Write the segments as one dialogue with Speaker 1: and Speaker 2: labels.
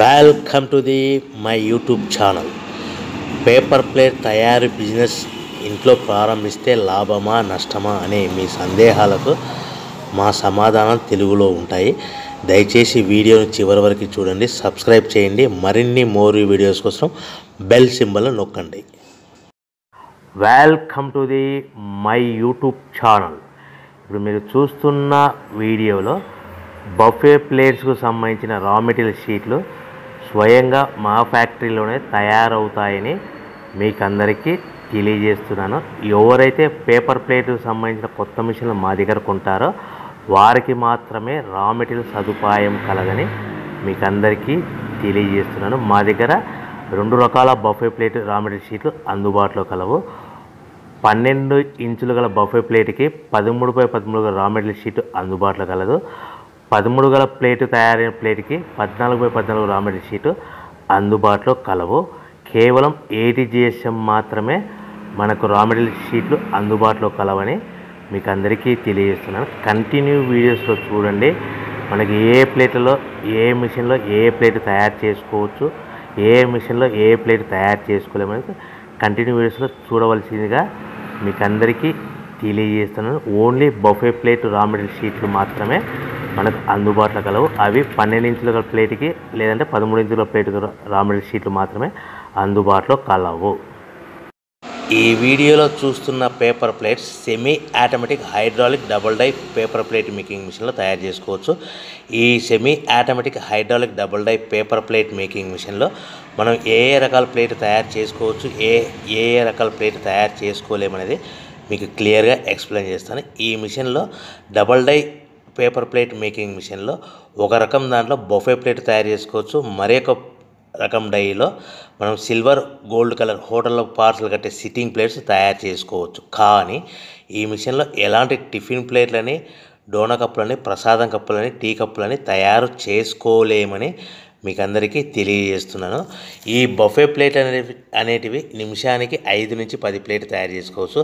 Speaker 1: Welcome to the my YouTube channel. Paper plate తయారీ business ఇంట్లో ప్రారంభిస్తే లాభమా నష్టమా అనే మీ సందేహాలకు మా సమాధానం తెలుగులో ఉంటాయి. దయచేసి వీడియోని చివరి వరకు చూడండి, సబ్స్క్రైబ్ చేయండి. మరిన్ని మోర్ వీడియోస్ కోసం బెల్ సింబల్ నొక్కండి. Welcome to the my YouTube channel. ఇప్పుడు మీరు చూస్తున్న వీడియోలో బఫే ప్లేట్స్కు సంబంధించిన రా మెటీరియల్ షీట్లు స్వయంగా మా ఫ్యాక్టరీలోనే తయారవుతాయని మీకు అందరికీ తెలియజేస్తున్నాను. ఎవరైతే పేపర్ ప్లేట్కు సంబంధించిన కొత్త మిషన్లు మా దగ్గర కొంటారో వారికి మాత్రమే రా మెటీరియల్ సదుపాయం కలదని మీకు అందరికీ తెలియజేస్తున్నాను. మా దగ్గర 2 రకాల బఫే ప్లేట్ రా మెటీరియల్ షీట్లు అందుబాటులో కలవు. 12 ఇంచులు గల బఫే ప్లేట్కి 13x13 గల రా మెటీరియల్ షీట్ అందుబాటులో కలదు. 13 గల ప్లేటు తయారైన ప్లేట్కి 14x14 రా మెటీరియల్ షీటు అందుబాటులో కలవు. కేవలం 80 GSM మాత్రమే మనకు రా మెటీరియల్ షీట్లు అందుబాటులో కలవని మీకు అందరికీ తెలియజేస్తున్నాను. కంటిన్యూ వీడియోస్లో చూడండి. మనకి ఏ ప్లేట్లలో ఏ మిషన్లో ఏ ప్లేట్ తయారు చేసుకోవచ్చు, ఏ మిషన్లో ఏ ప్లేట్ తయారు చేసుకోలేమని కంటిన్యూ వీడియోస్లో చూడవలసిందిగా మీకు అందరికీ తెలియజేస్తున్నాను. Only buffet plate raw material షీట్లు మాత్రమే మనకు అందుబాటులో కలవు. అవి 12 ఇంచుల ప్లేట్కి లేదంటే 13 ఇంచుల ప్లేట్ రా మెటీరియల్ షీట్లు మాత్రమే అందుబాటులో కలవు. ఈ వీడియోలో చూస్తున్న paper plates semi automatic hydraulic double die paper plate making మిషన్లో తయారు చేసుకోవచ్చు. ఈ semi automatic hydraulic double die paper plate making మిషన్లో మనం ఏ రకాల ప్లేట్ తయారు చేసుకోవచ్చు, ఏ రకాల ప్లేట్ తయారు చేసుకోలేమనేది మీకు క్లియర్గా ఎక్స్ప్లెయిన్ చేస్తాను. ఈ మిషన్లో double die paper plate making మిషన్లో ఒక రకం దాంట్లో బఫే ప్లేట్ తయారు చేసుకోవచ్చు. మరొక రకం డైలో మనం సిల్వర్ గోల్డ్ కలర్ హోటల్లో పార్సల్ కట్టే సిట్టింగ్ ప్లేట్స్ తయారు చేసుకోవచ్చు. కానీ ఈ మిషన్లో ఎలాంటి టిఫిన్ ప్లేట్లని, డోనా కప్పులని, ప్రసాదం కప్పులని, టీ కప్పులని తయారు చేసుకోలేమని మీకు అందరికీ తెలియజేస్తున్నాను. ఈ బఫే ప్లేట్ అనేటివి నిమిషానికి 5 నుంచి 10 ప్లేట్ తయారు చేసుకోవచ్చు.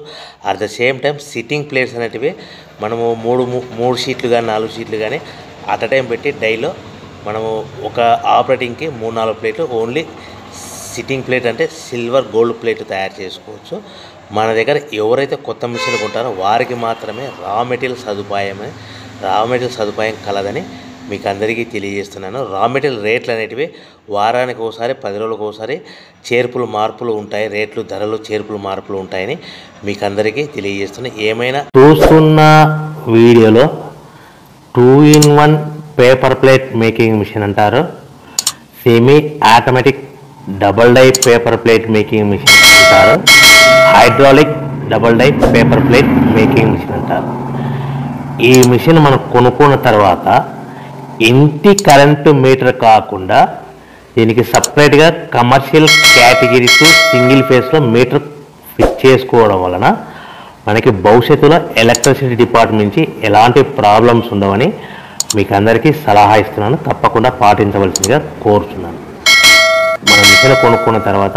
Speaker 1: At the same time sitting plates అనేటివి మనము 3 షీట్లు కానీ 4 షీట్లు కానీ అట్ టైం పెట్టి డైలో మనము ఒక ఆపరేటింగ్కి 3-4 ప్లేట్లు ఓన్లీ సిట్టింగ్ ప్లేట్ అంటే సిల్వర్ గోల్డ్ ప్లేట్ తయారు చేసుకోవచ్చు. మన దగ్గర ఎవరైతే కొత్త మిషన్లు కొంటారో వారికి మాత్రమే రా మెటీరియల్ సదుపాయం కలదని మీకు అందరికీ తెలియజేస్తున్నాను. రా మెటీరియల్ రేట్లు అనేటివి వారానికి ఒకసారి 10 రోజులకు ఒకసారి మార్పులు ఉంటాయి. రేట్లు ధరలు మార్పులు ఉంటాయని మీకు అందరికీ తెలియజేస్తున్నాను. ఏమైనా చూస్తున్న వీడియోలో 2-in-1 paper plate making machine అంటారు, semi automatic double die paper plate making machine అంటారు, hydraulic double die paper plate making machine అంటారు. ఈ మిషన్ మనం కొనుక్కున్న తర్వాత ఇంటి కరెంటు మీటర్ కాకుండా దీనికి సపరేట్గా కమర్షియల్ కేటగిరీతో సింగిల్ ఫేస్లో మీటర్ ఫిట్ చేసుకోవడం వలన మనకి భవిష్యత్తులో ఎలక్ట్రిసిటీ డిపార్ట్మెంట్ నుంచి ఎలాంటి ప్రాబ్లమ్స్ ఉండవని మీకు అందరికీ సలహా ఇస్తున్నాను. తప్పకుండా పాటించవలసిందిగా కోరుతున్నాను. మనం మిషన్ కొనుక్కున్న తర్వాత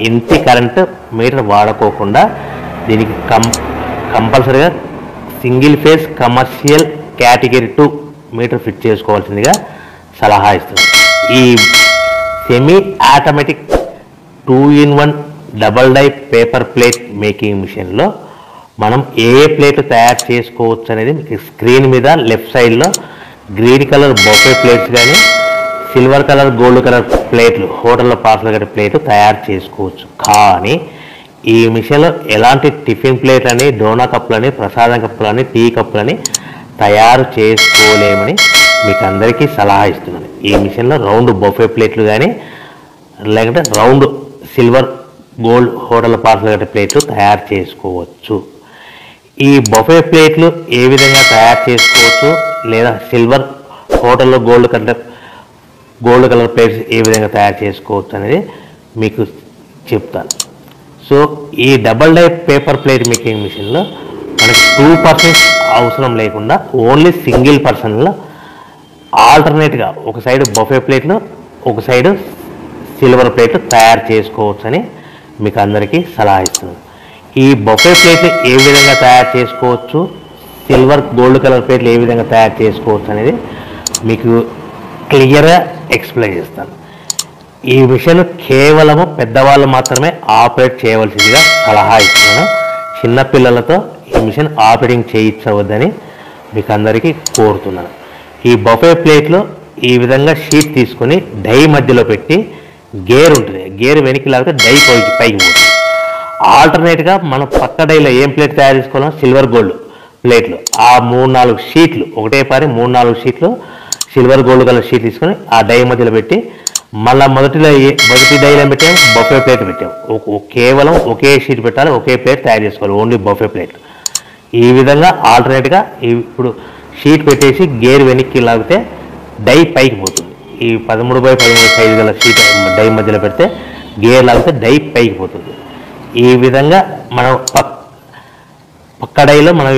Speaker 1: ఇంటి కరెంటు మీటర్ వాడుకోకుండా దీనికి కంపల్సరీగా single phase commercial category 2 meter fit చేసుకోవాల్సిందిగా సలహా ఇస్తున్నాను. ఈ semi automatic 2-in-1 double die paper plate making మిషన్లో మనం ఏ ప్లేట్ తయారు చేసుకోవచ్చు అనేది మీకు స్క్రీన్ మీద లెఫ్ట్ సైడ్లో గ్రీన్ కలర్ బఫే ప్లేట్స్ కానీ సిల్వర్ కలర్ గోల్డ్ కలర్ ప్లేట్లు హోటల్లో పార్సల్ కట్టే ప్లేట్ తయారు చేసుకోవచ్చు. కానీ ఈ మిషన్లో ఎలాంటి టిఫిన్ ప్లేట్లని, డోనా కప్పులని, ప్రసాదం కప్పులని, టీ కప్పులని తయారు చేసుకోలేమని మీకు అందరికీ సలహా ఇస్తున్నాను. ఈ మిషన్లో రౌండ్ బఫే ప్లేట్లు కానీ లేకుంటే round silver gold hotel parcel కట్టే ప్లేట్లు తయారు చేసుకోవచ్చు. ఈ బఫే ప్లేట్లు ఏ విధంగా తయారు చేసుకోవచ్చు లేదా సిల్వర్ హోటల్లో గోల్డ్ కలర్ ప్లేట్స్ ఏ విధంగా తయారు చేసుకోవచ్చు అనేది మీకు చెప్తాను. సో ఈ double die paper plate making మిషన్లో మనకి 2 పర్సన్స్ అవసరం లేకుండా ఓన్లీ సింగిల్ పర్సన్లో ఆల్టర్నేట్గా ఒక సైడ్ బఫే ప్లేట్లు ఒక సైడ్ సిల్వర్ ప్లేట్లు తయారు చేసుకోవచ్చు అని మీకు అందరికీ సలహా ఇస్తున్నాను. ఈ బఫే ప్లేట్లు ఏ విధంగా తయారు చేసుకోవచ్చు, సిల్వర్ గోల్డ్ కలర్ ప్లేట్లు ఏ విధంగా తయారు చేసుకోవచ్చు అనేది మీకు క్లియర్గా ఎక్స్ప్లెయిన్ చేస్తాను. ఈ మిషన్ కేవలము పెద్దవాళ్ళు మాత్రమే ఆపరేట్ చేయవలసిందిగా సలహా ఇస్తున్నాను. చిన్నపిల్లలతో ఈ మిషన్ ఆపరేటింగ్ చేయించవద్దని మీకు అందరికీ కోరుతున్నాను. ఈ బఫే ప్లేట్లో ఈ విధంగా షీట్ తీసుకొని డై మధ్యలో పెట్టి గేర్ ఉంటుంది, గేర్ వెనక్కి లాగితే డై పైకి పోతుంది. ఆల్టర్నేట్గా మనం పక్క డైలో ఏం ప్లేట్ తయారు చేసుకోవాలో సిల్వర్ గోల్డ్ ప్లేట్లు ఆ 3-4 షీట్లు ఒకటే పారి 3-4 షీట్లు సిల్వర్ గోల్డ్ కలర్ షీట్ తీసుకొని ఆ డై మధ్యలో పెట్టి మళ్ళీ మొదటి డైలో పెట్టాము, బఫే ప్లేట్ పెట్టాము. కేవలం ఒకే షీట్ పెట్టాలి, ఒకే ప్లేట్ తయారు చేసుకోవాలి, ఓన్లీ బఫే ప్లేట్. ఈ విధంగా ఆల్టర్నేట్గా ఇప్పుడు షీట్ పెట్టేసి గేర్ వెనక్కి లాగితే డై పైకి పోతుంది. ఈ 13x13 సైజు గల షీట్ డై మధ్యలో పెడితే గేర్ లాగితే డై పైకి పోతుంది. ఈ విధంగా మనం పక్క డైలో మనం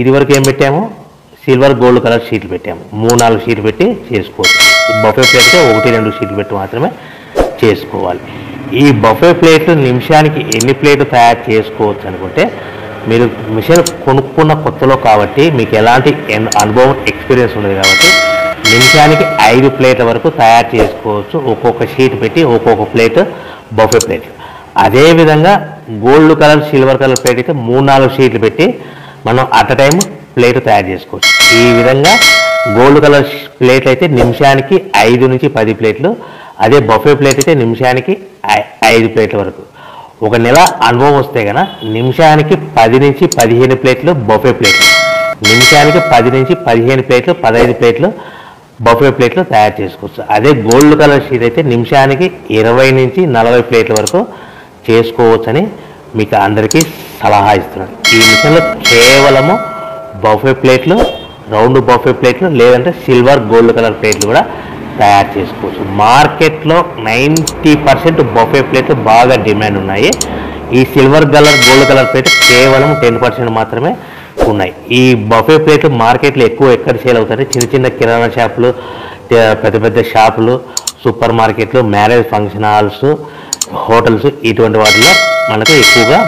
Speaker 1: ఇదివరకు ఏం పెట్టాము, సిల్వర్ గోల్డ్ కలర్ షీట్లు పెట్టాము. 3-4 షీట్లు పెట్టి చేసుకోవచ్చు. బఫే ప్లేట్కి 1-2 షీట్లు పెట్టి మాత్రమే చేసుకోవాలి. ఈ బఫే ప్లేట్లు నిమిషానికి ఎన్ని ప్లేట్లు తయారు చేసుకోవచ్చు అనుకుంటే, మీరు మిషన్ కొనుక్కున్న కొత్తలో కాబట్టి మీకు ఎలాంటి అనుభవం ఎక్స్పీరియన్స్ ఉండదు కాబట్టి నిమిషానికి 5 ప్లేట్ల వరకు తయారు చేసుకోవచ్చు. ఒక్కొక్క షీట్ పెట్టి ఒక్కొక్క ప్లేట్ బఫే ప్లేట్. అదేవిధంగా gold colour silver colour plate అయితే 3-4 షీట్లు పెట్టి మనం అట్ అ టైం ప్లేట్ తయారు చేసుకోవచ్చు. ఈ విధంగా గోల్డ్ కలర్ ప్లేట్ అయితే నిమిషానికి 5 నుంచి 10 ప్లేట్లు, అదే బఫే ప్లేట్ అయితే నిమిషానికి 5 ప్లేట్ల వరకు. ఒక నెల అనుభవం వస్తే కనుక నిమిషానికి 10 నుంచి 15 ప్లేట్లు బఫే ప్లేట్లు, నిమిషానికి 10 నుంచి 15 ప్లేట్లు 15 ప్లేట్లు బఫే ప్లేట్లు తయారు చేసుకోవచ్చు. అదే గోల్డ్ కలర్ షీట్ అయితే నిమిషానికి 20 నుంచి 40 ప్లేట్ల వరకు చేసుకోవచ్చని మీకు అందరికీ సలహా ఇస్తున్నాను. ఈ మిషన్లో కేవలము బఫే ప్లేట్లు, రౌండ్ బఫే ప్లేట్లు లేదంటే సిల్వర్ గోల్డ్ కలర్ ప్లేట్లు కూడా తయారు చేసుకోవచ్చు. మార్కెట్లో 90% బఫే ప్లేట్లు బాగా డిమాండ్ ఉన్నాయి. ఈ silver colour gold colour plate కేవలం 10% మాత్రమే ఉన్నాయి. ఈ బఫే ప్లేట్లు మార్కెట్లో ఎక్కువ ఎక్కడ సేల్ అవుతాయి, చిన్న చిన్న కిరాణా షాపులు, పెద్ద పెద్ద షాపులు, సూపర్ మార్కెట్లు, మ్యారేజ్ ఫంక్షన్ హాల్స్, హోటల్స్, ఇటువంటి వాటిలో మనకు ఎక్కువగా